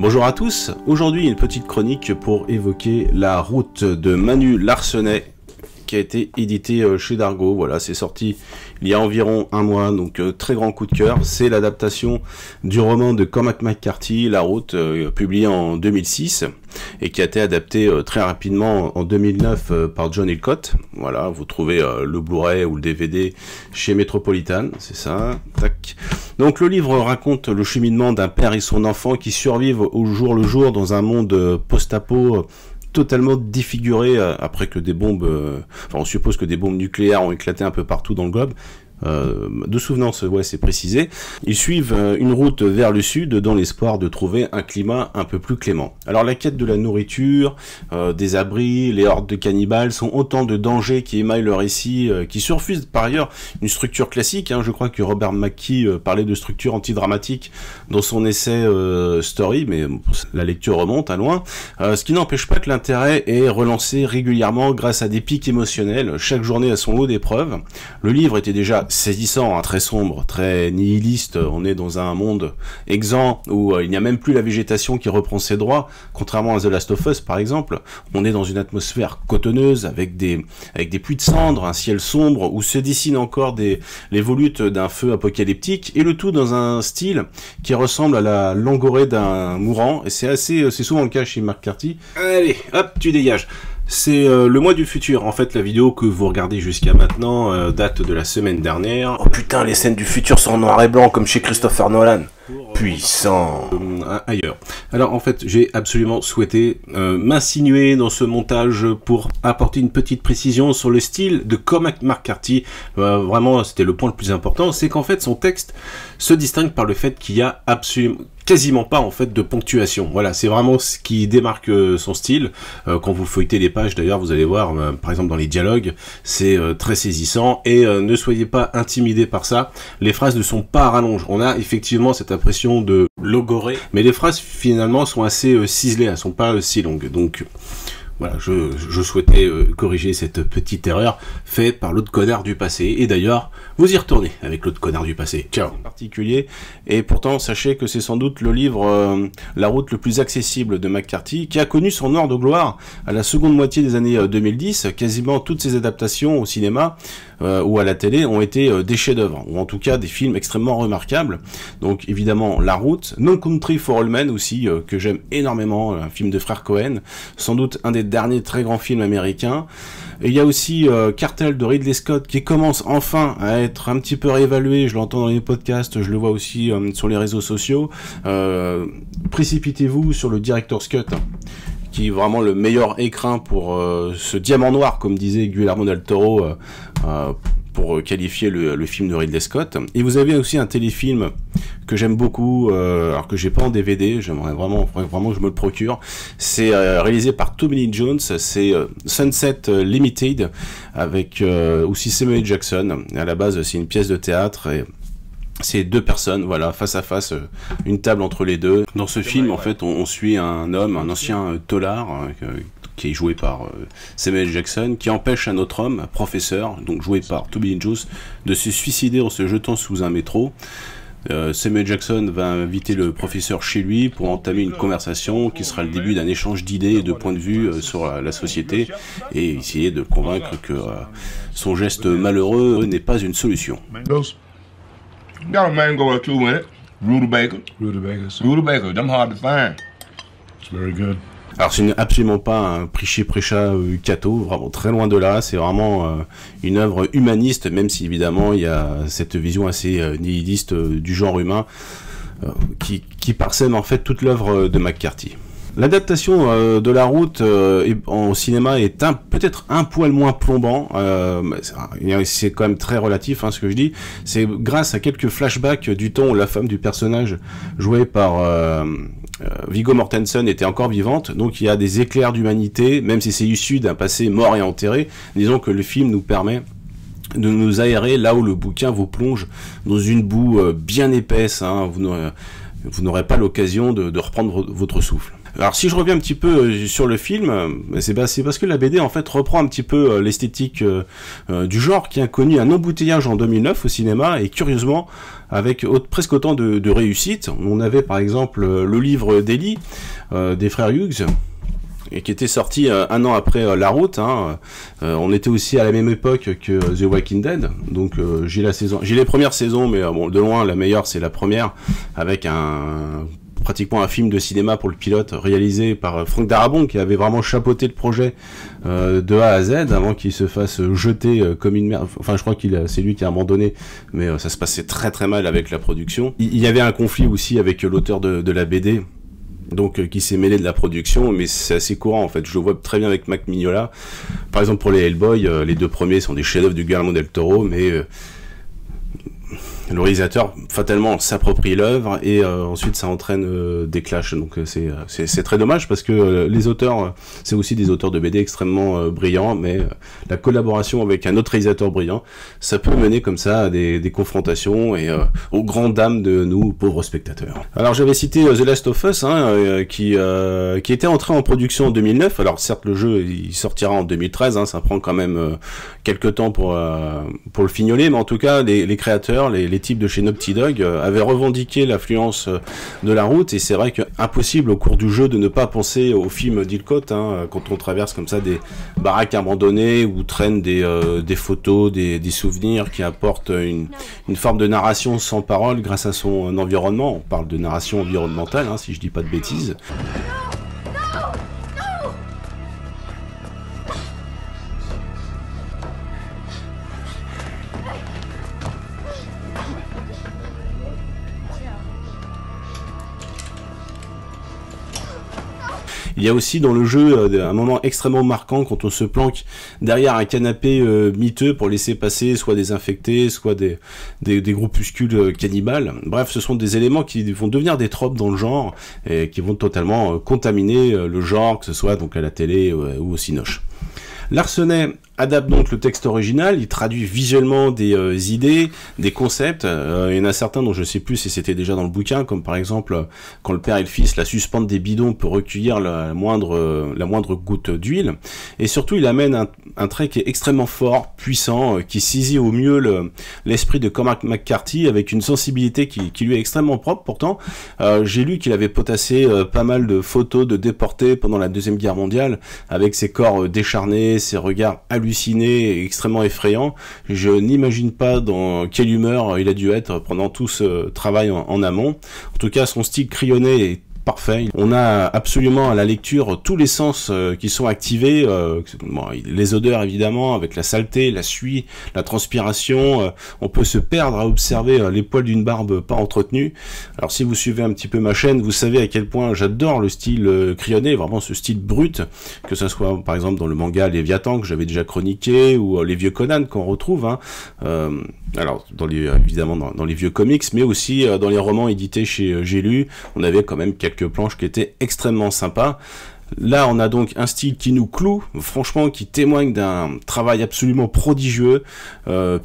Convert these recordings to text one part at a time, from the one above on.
Bonjour à tous, aujourd'hui une petite chronique pour évoquer La Route de Manu Larsenet qui a été édité chez Dargaud. Voilà, c'est sorti il y a environ un mois, donc très grand coup de cœur. C'est l'adaptation du roman de Cormac McCarthy, La Route, publié en 2006 et qui a été adapté très rapidement en 2009 par John Hillcoat. Voilà, vous trouvez le Blu-ray ou le DVD chez Metropolitan, c'est ça, tac. Donc le livre raconte le cheminement d'un père et son enfant qui survivent au jour le jour dans un monde post-apo totalement défiguré après que des bombes, enfin on suppose que des bombes nucléaires ont éclaté un peu partout dans le globe. De souvenance, ouais, c'est précisé. Ils suivent une route vers le sud dans l'espoir de trouver un climat un peu plus clément. Alors la quête de la nourriture, des abris, les hordes de cannibales sont autant de dangers qui émaillent le récit, qui surfusent par ailleurs une structure classique. Hein. Je crois que Robert McKee parlait de structure antidramatique dans son essai Story, mais la lecture remonte à loin. Ce qui n'empêche pas que l'intérêt est relancé régulièrement grâce à des pics émotionnels. Chaque journée a son lot d'épreuves. Le livre était déjà saisissant, hein, très sombre, très nihiliste. On est dans un monde exempt où il n'y a même plus la végétation qui reprend ses droits, contrairement à The Last of Us par exemple. On est dans une atmosphère cotonneuse avec des pluies de cendres, un ciel sombre où se dessinent encore les volutes d'un feu apocalyptique, et le tout dans un style qui ressemble à la langorée d'un mourant, et c'est souvent le cas chez McCarthy. Allez, hop, tu dégages. C'est le mois du futur. En fait, la vidéo que vous regardez jusqu'à maintenant date de la semaine dernière. Oh putain, les scènes du futur sont en noir et blanc comme chez Christopher Nolan. Puissant. Ailleurs. Alors en fait, j'ai absolument souhaité m'insinuer dans ce montage pour apporter une petite précision sur le style de Cormac McCarthy. Vraiment, c'était le point le plus important, c'est qu'en fait son texte se distingue par le fait qu'il y a absolument quasiment pas en fait de ponctuation. Voilà, c'est vraiment ce qui démarque son style. Quand vous feuilletez les pages, d'ailleurs, vous allez voir, par exemple dans les dialogues, c'est très saisissant, et ne soyez pas intimidés par ça. Les phrases ne sont pas à rallonge. On a effectivement cette impression de logorée, mais les phrases finalement sont assez ciselées, elles sont pas si longues. Donc voilà, je souhaitais corriger cette petite erreur faite par l'autre connard du passé. Et d'ailleurs, vous y retournez avec l'autre connard du passé. Ciao. En particulier, et pourtant, sachez que c'est sans doute le livre La Route le plus accessible de McCarthy, qui a connu son heure de gloire à la seconde moitié des années 2010. Quasiment toutes ses adaptations au cinéma ou à la télé ont été des chefs-d'œuvre, ou en tout cas des films extrêmement remarquables. Donc évidemment La Route, No Country for All Men aussi, que j'aime énormément, un film de frères Cohen, sans doute un des derniers très grands films américains. Et il y a aussi Cartel de Ridley Scott qui commence enfin à être un petit peu réévalué. Je l'entends dans les podcasts, je le vois aussi sur les réseaux sociaux. Précipitez-vous sur le Director's Cut, qui est vraiment le meilleur écrin pour ce diamant noir, comme disait Guillermo del Toro, pour qualifier le film de Ridley Scott. Et vous avez aussi un téléfilm que j'aime beaucoup, alors que j'ai pas en DVD, j'aimerais vraiment que je me le procure. C'est réalisé par Tommy Lee Jones, c'est Sunset Limited, avec aussi Samuel Jackson. À la base, c'est une pièce de théâtre, et c'est deux personnes, voilà, face à face, une table entre les deux. Dans ce film, en fait, on suit un homme, un ancien tôlard, qui est joué par Samuel Jackson, qui empêche un autre homme, un professeur, donc joué par Tommy Lee Jones, de se suicider en se jetant sous un métro. Samuel Jackson va inviter le professeur chez lui pour entamer une conversation qui sera le début d'un échange d'idées et de points de vue sur la société, et essayer de convaincre que son geste malheureux n'est pas une solution. Got a mango or two in it. Rutabaga. Rutabaga. Them hard to find. It's very good. Alors c'est absolument pas un prêcha Cato, vraiment très loin de là. C'est vraiment une œuvre humaniste, même si évidemment il y a cette vision assez nihiliste du genre humain qui parsème en fait toute l'œuvre de McCarthy. L'adaptation de La Route en cinéma est peut-être un poil moins plombant, c'est quand même très relatif ce que je dis. C'est grâce à quelques flashbacks du temps où la femme du personnage joué par Viggo Mortensen était encore vivante, donc il y a des éclairs d'humanité, même si c'est issu d'un passé mort et enterré. Disons que le film nous permet de nous aérer là où le bouquin vous plonge dans une boue bien épaisse, vous n'aurez pas l'occasion de reprendre votre souffle. Alors si je reviens un petit peu sur le film, c'est parce que la BD en fait reprend un petit peu l'esthétique du genre qui a connu un embouteillage en 2009 au cinéma et curieusement avec presque autant de réussite. On avait par exemple le livre d'Ellie des frères Hughes et qui était sorti un an après La Route. Hein. On était aussi à la même époque que The Walking Dead, donc j'ai les premières saisons, mais bon, de loin la meilleure c'est la première avec pratiquement un film de cinéma pour le pilote réalisé par Franck Darabont qui avait vraiment chapeauté le projet de A à Z avant qu'il se fasse jeter comme une merde. Enfin je crois c'est lui qui a abandonné, mais ça se passait très très mal avec la production. Il y avait un conflit aussi avec l'auteur de la BD, donc qui s'est mêlé de la production, mais c'est assez courant en fait. Je le vois très bien avec Mac Mignola. Par exemple pour les Hellboy, les deux premiers sont des chefs-d'œuvre du Guillermo del Toro, mais le réalisateur fatalement s'approprie l'œuvre et ensuite ça entraîne des clashs, donc c'est très dommage parce que les auteurs, c'est aussi des auteurs de BD extrêmement brillants, mais la collaboration avec un autre réalisateur brillant, ça peut mener comme ça à des confrontations et aux grandes dames de nous pauvres spectateurs. Alors j'avais cité The Last of Us qui était entré en production en 2009. Alors certes le jeu il sortira en 2013, ça prend quand même quelques temps pour le fignoler, mais en tout cas les créateurs, les types de chez Naughty Dog avaient revendiqué l'affluence de La Route, et c'est vrai qu'impossible au cours du jeu de ne pas penser au film d'Hilcoat, quand on traverse comme ça des baraques abandonnées où traînent des photos, des souvenirs qui apportent une forme de narration sans parole grâce à son environnement. On parle de narration environnementale, si je dis pas de bêtises. Il y a aussi dans le jeu un moment extrêmement marquant quand on se planque derrière un canapé miteux pour laisser passer soit des infectés, soit des groupuscules cannibales. Bref, ce sont des éléments qui vont devenir des tropes dans le genre et qui vont totalement contaminer le genre, que ce soit donc à la télé ou au cinoche. Larsenet adapte donc le texte original, il traduit visuellement des idées, des concepts. Il y en a certains dont je ne sais plus si c'était déjà dans le bouquin, comme par exemple quand le père et le fils la suspendent des bidons pour recueillir la moindre goutte d'huile. Et surtout, il amène un trait qui est extrêmement fort, puissant, qui saisit au mieux l'esprit de Cormac McCarthy avec une sensibilité qui lui est extrêmement propre. Pourtant, j'ai lu qu'il avait potassé pas mal de photos de déportés pendant la Deuxième Guerre mondiale, avec ses corps décharnés, ses regards hallucinés et extrêmement effrayants. Je n'imagine pas dans quelle humeur il a dû être pendant tout ce travail en amont. En tout cas, son style crayonné est parfait. On a absolument à la lecture tous les sens qui sont activés, les odeurs évidemment, avec la saleté, la suie, la transpiration. On peut se perdre à observer les poils d'une barbe pas entretenue. Alors si vous suivez un petit peu ma chaîne, vous savez à quel point j'adore le style crayonné, vraiment ce style brut, que ce soit par exemple dans le manga Léviathan que j'avais déjà chroniqué, ou les vieux Conan qu'on retrouve, alors évidemment dans les vieux comics, mais aussi dans les romans édités chez J'ai Lu, on avait quand même quelques planches qui étaient extrêmement sympas. Là, on a donc un style qui nous cloue, franchement, qui témoigne d'un travail absolument prodigieux,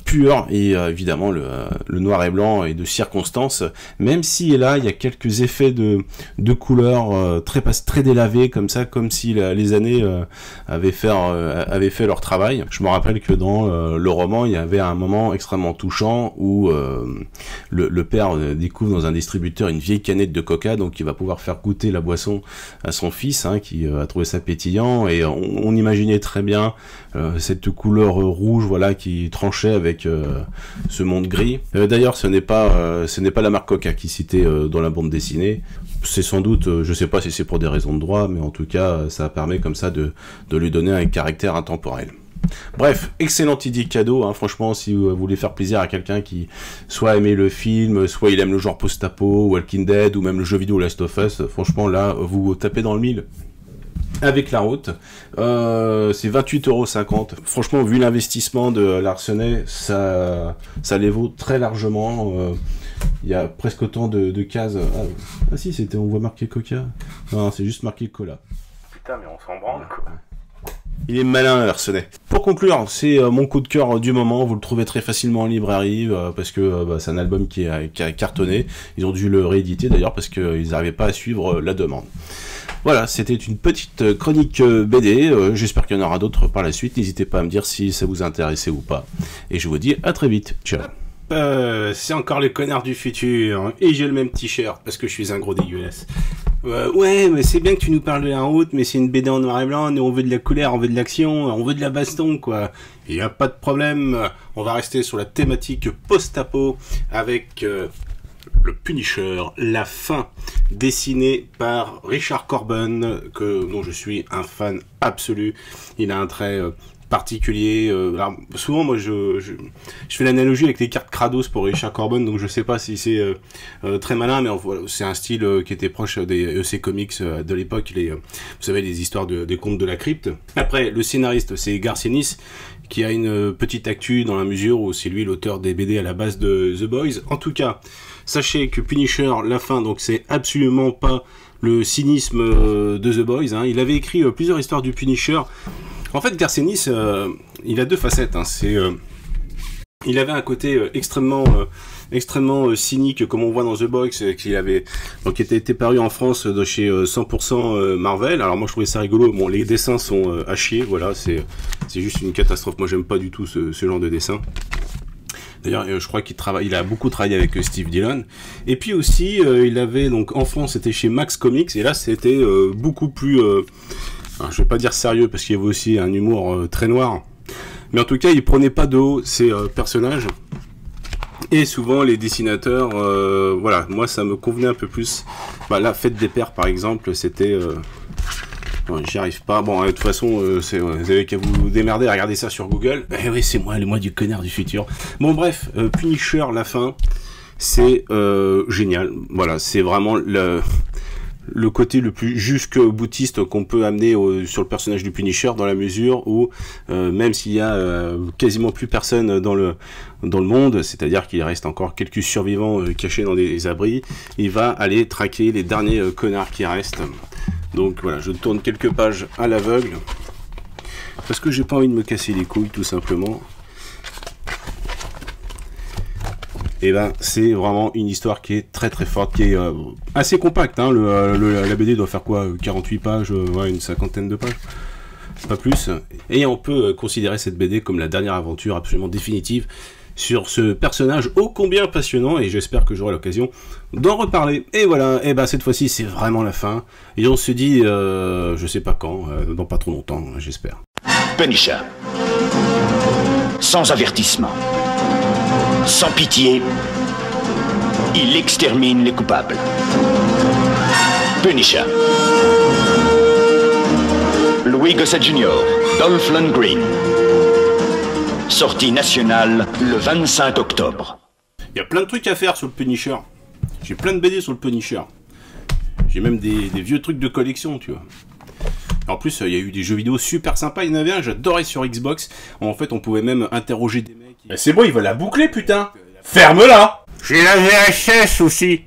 pur, et évidemment le noir et blanc et de circonstances, même si là, il y a quelques effets de couleurs très délavés, comme ça, comme si les années avaient fait leur travail. Je me rappelle que dans le roman, il y avait un moment extrêmement touchant où le père découvre dans un distributeur une vieille canette de coca, donc il va pouvoir faire goûter la boisson à son fils, qui a trouvé ça pétillant, et on imaginait très bien cette couleur rouge, voilà, qui tranchait avec ce monde gris. D'ailleurs, ce n'est pas la marque Coca qui citait dans la bande dessinée. C'est sans doute, je sais pas si c'est pour des raisons de droit, mais en tout cas, ça permet comme ça de lui donner un caractère intemporel. Bref, excellente idée cadeau, franchement, si vous voulez faire plaisir à quelqu'un qui soit aimait le film, soit il aime le genre post-apo, Walking Dead, ou même le jeu vidéo Last of Us, franchement là, vous tapez dans le mille. Avec La Route, c'est 28,50 €. Franchement, vu l'investissement de Larsenet, ça les vaut très largement. Il y a presque autant de cases. Ah si, on voit marqué Coca. Non, c'est juste marqué Cola. Putain, mais on s'en branle, quoi. Il est malin, Larsenet. Pour conclure, c'est mon coup de cœur du moment. Vous le trouvez très facilement en librairie parce que c'est un album qui a cartonné. Ils ont dû le rééditer d'ailleurs parce qu'ils n'arrivaient pas à suivre la demande. Voilà, c'était une petite chronique BD, j'espère qu'il y en aura d'autres par la suite, n'hésitez pas à me dire si ça vous a intéressé ou pas, et je vous dis à très vite, ciao. C'est encore le connard du futur, et j'ai le même t-shirt, parce que je suis un gros dégueulasse. Ouais, mais c'est bien que tu nous parles de la route, mais c'est une BD en noir et blanc, nous on veut de la couleur, on veut de l'action, on veut de la baston, quoi. Il n'y a pas de problème, on va rester sur la thématique post-apo, avec le Punisher, la fin, dessiné par Richard Corben, dont je suis un fan absolu. Il a un trait particulier. Alors, souvent, moi, je fais l'analogie avec les cartes Kratos pour Richard Corben, donc je sais pas si c'est très malin, mais voilà, c'est un style qui était proche des EC Comics de l'époque, vous savez, les histoires des contes de la crypte. Après, le scénariste, c'est Garcienis, qui a une petite actu dans la mesure où c'est lui l'auteur des BD à la base de The Boys. En tout cas, sachez que Punisher, la fin, donc c'est absolument pas le cynisme de The Boys, hein. Il avait écrit plusieurs histoires du Punisher. En fait, Garcienis, il a deux facettes, hein. Il avait un côté extrêmement cynique, comme on voit dans The Boys, qui était paru en France de chez 100% Marvel. Alors moi je trouvais ça rigolo. Bon, les dessins sont à chier, voilà, c'est juste une catastrophe. Moi j'aime pas du tout ce genre de dessin. D'ailleurs, je crois il a beaucoup travaillé avec Steve Dillon. Et puis aussi, il avait donc en France, c'était chez Max Comics, et là c'était beaucoup plus, je vais pas dire sérieux parce qu'il y avait aussi un humour très noir. Mais en tout cas, il prenait pas de haut ses personnages. Et souvent, les dessinateurs, voilà, moi ça me convenait un peu plus. Bah, la Fête des Pères, par exemple, c'était... j'y arrive pas. Bon, de toute façon, vous avez qu'à vous démerder à regarder ça sur Google. Eh oui, c'est moi, le moi du connard du futur. Bon, bref, Punisher, la fin, c'est génial. Voilà, c'est vraiment le côté le plus jusque-boutiste qu'on peut amener sur le personnage du Punisher, dans la mesure où, même s'il y a quasiment plus personne dans le monde, c'est-à-dire qu'il reste encore quelques survivants cachés dans des abris, il va aller traquer les derniers connards qui restent. Donc voilà, je tourne quelques pages à l'aveugle, parce que j'ai pas envie de me casser les couilles, tout simplement. Et ben, c'est vraiment une histoire qui est très très forte, qui est assez compacte, hein. La BD doit faire quoi, 48 pages, ouais, une cinquantaine de pages, pas plus. Et on peut considérer cette BD comme la dernière aventure absolument définitive sur ce personnage ô combien passionnant, et j'espère que j'aurai l'occasion d'en reparler. Et voilà, et ben cette fois-ci c'est vraiment la fin, et on se dit, je sais pas quand, dans pas trop longtemps, j'espère. Punisher. Sans avertissement. Sans pitié. Il extermine les coupables. Punisher. Louis Gossett Jr., Dolph Lundgren. Sortie nationale le 25 octobre. Il y a plein de trucs à faire sur le Punisher. J'ai plein de BD sur le Punisher. J'ai même des vieux trucs de collection, tu vois. En plus, il y a eu des jeux vidéo super sympas. Il y en avait un, j'adorais sur Xbox. En fait, on pouvait même interroger des mecs. C'est bon, il va la boucler, putain. Ferme-la. J'ai la VHS aussi.